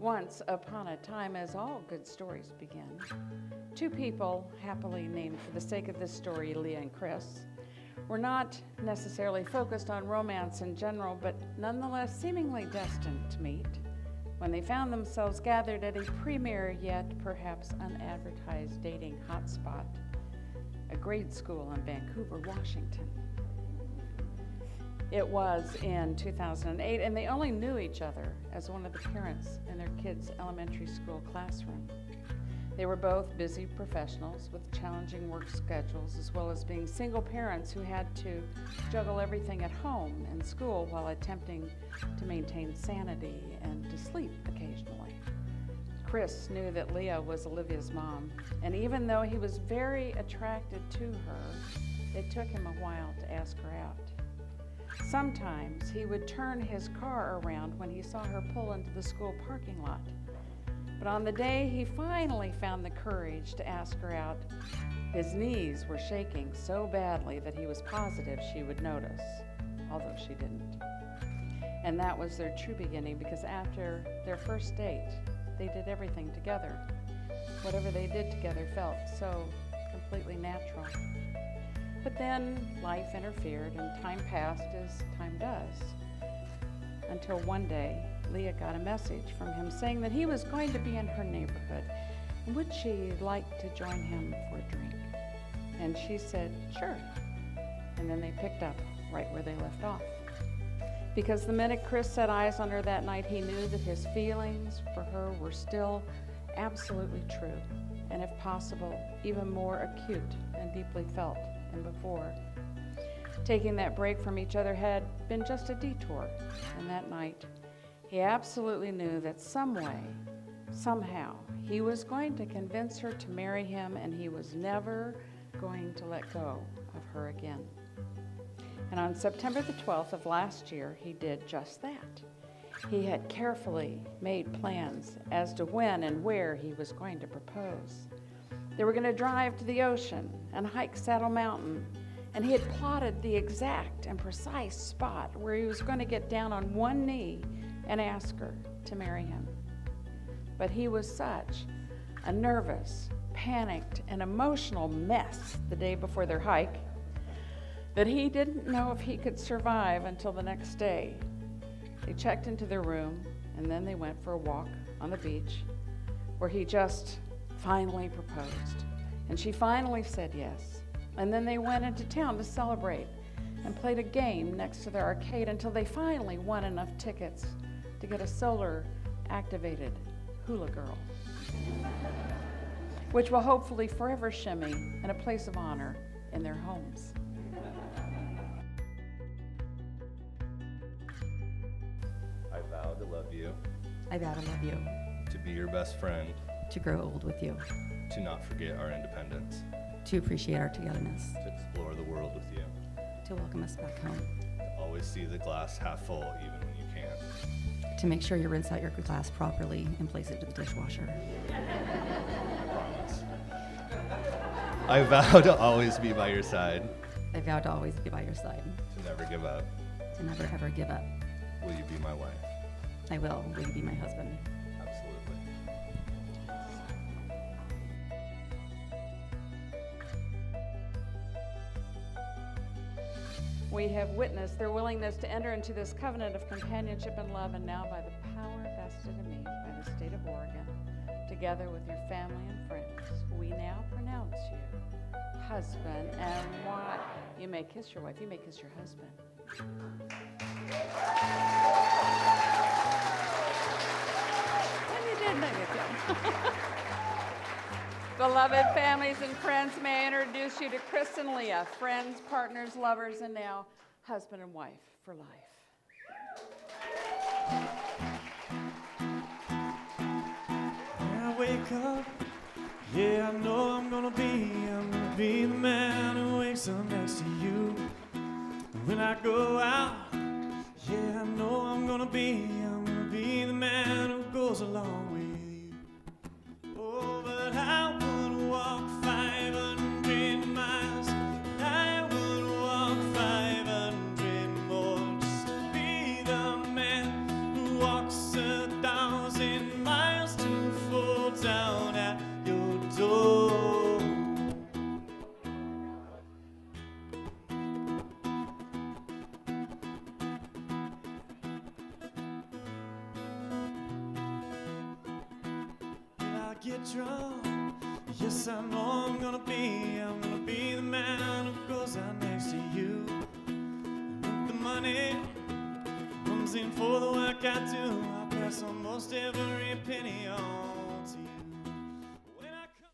Once upon a time, as all good stories begin, two people, happily named for the sake of this story, Leah and Chris, were not necessarily focused on romance in general, but nonetheless seemingly destined to meet when they found themselves gathered at a premier yet perhaps unadvertised dating hotspot, a grade school in Vancouver, Washington. It was in 2008, and they only knew each other as one of the parents in their kids' elementary school classroom. They were both busy professionals with challenging work schedules, as well as being single parents who had to juggle everything at home and school while attempting to maintain sanity and to sleep occasionally. Chris knew that Leah was Olivia's mom, and even though he was very attracted to her, it took him a while to ask her out. Sometimes he would turn his car around when he saw her pull into the school parking lot. But on the day he finally found the courage to ask her out, his knees were shaking so badly that he was positive she would notice, although she didn't. And that was their true beginning, because after their first date, they did everything together. Whatever they did together felt so completely natural. But then life interfered and time passed as time does, until one day Leah got a message from him saying that he was going to be in her neighborhood and would she like to join him for a drink. And she said, sure. And then they picked up right where they left off. Because the minute Chris set eyes on her that night, he knew that his feelings for her were still absolutely true, and if possible, even more acute and deeply felt than before. Taking that break from each other had been just a detour, and that night, he absolutely knew that some way, somehow, he was going to convince her to marry him, and he was never going to let go of her again. And on September the 12th of last year, he did just that. He had carefully made plans as to when and where he was going to propose. They were going to drive to the ocean and hike Saddle Mountain, and he had plotted the exact and precise spot where he was going to get down on one knee and ask her to marry him. But he was such a nervous, panicked, and emotional mess the day before their hike that he didn't know if he could survive until the next day. They checked into their room, and then they went for a walk on the beach, where he just finally proposed. And she finally said yes. And then they went into town to celebrate and played a game next to their arcade until they finally won enough tickets to get a solar-activated hula girl, which will hopefully forever shimmy in a place of honor in their homes. I vow to love you, I vow to love you, to be your best friend, to grow old with you, to not forget our independence, to appreciate our togetherness, to explore the world with you, to welcome us back home, to always see the glass half full even when you can't. to make sure you rinse out your glass properly and place it to the dishwasher. Promise. I vow to always be by your side, I vow to always be by your side, to never give up. to never ever give up. Will you be my wife? I will. Will you be my husband? Absolutely. We have witnessed their willingness to enter into this covenant of companionship and love, and now by the power vested in me by the state of Oregon, together with your family and friends, we now pronounce you husband and wife. You may kiss your wife, you may kiss your husband. And you did make it. Beloved families and friends, may I introduce you to Chris and Leah, friends, partners, lovers, and now husband and wife for life. When I wake up, yeah, I know I'm gonna be the man who wakes up next to you. When I go out, yeah, I know I'm gonna be the man who goes along with you. Oh, but I would walk 500 miles, and I would walk 500 more just to be the man who walks 1,000 miles. get drunk. Yes, I know I'm gonna be the man who goes out next to you. And with the money comes in for the work I do, I pass almost every penny on to you. When I come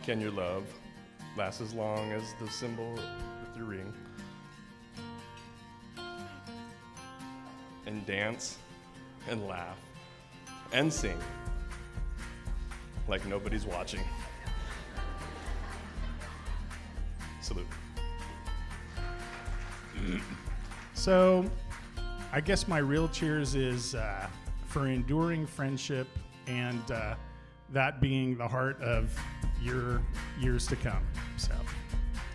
Can your love last as long as the symbol with your ring? And dance and laugh and sing like nobody's watching. Salute. So, I guess my real cheers is for enduring friendship and that being the heart of your years to come. So,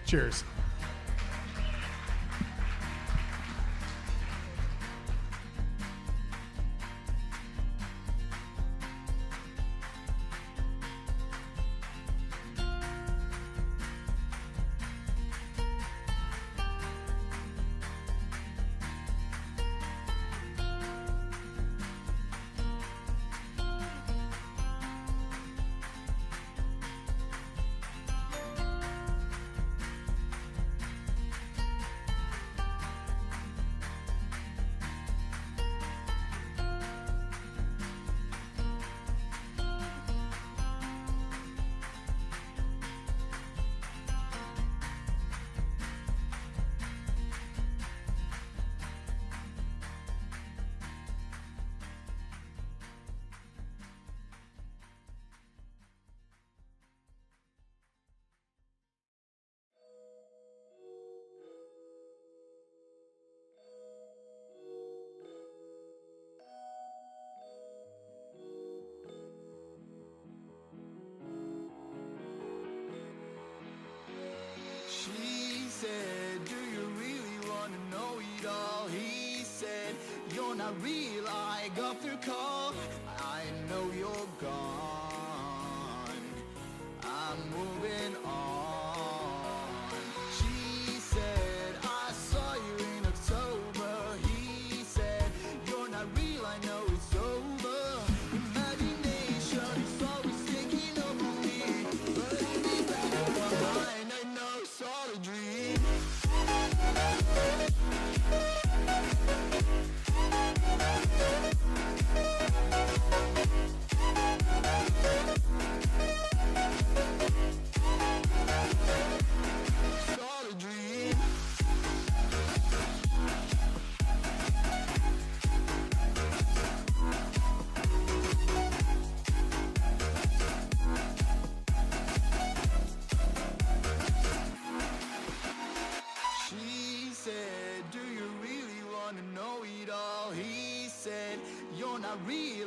cheers. not real. I got through call. I know you're gone. I'm moving on. She said, I saw you in October. He said, you're not real. I know it's over. Imagination is always taking over me. But in the back of my mind, I know it's all a dream. It's all a dream. She said, do you really want to know it all? He said, you're not real.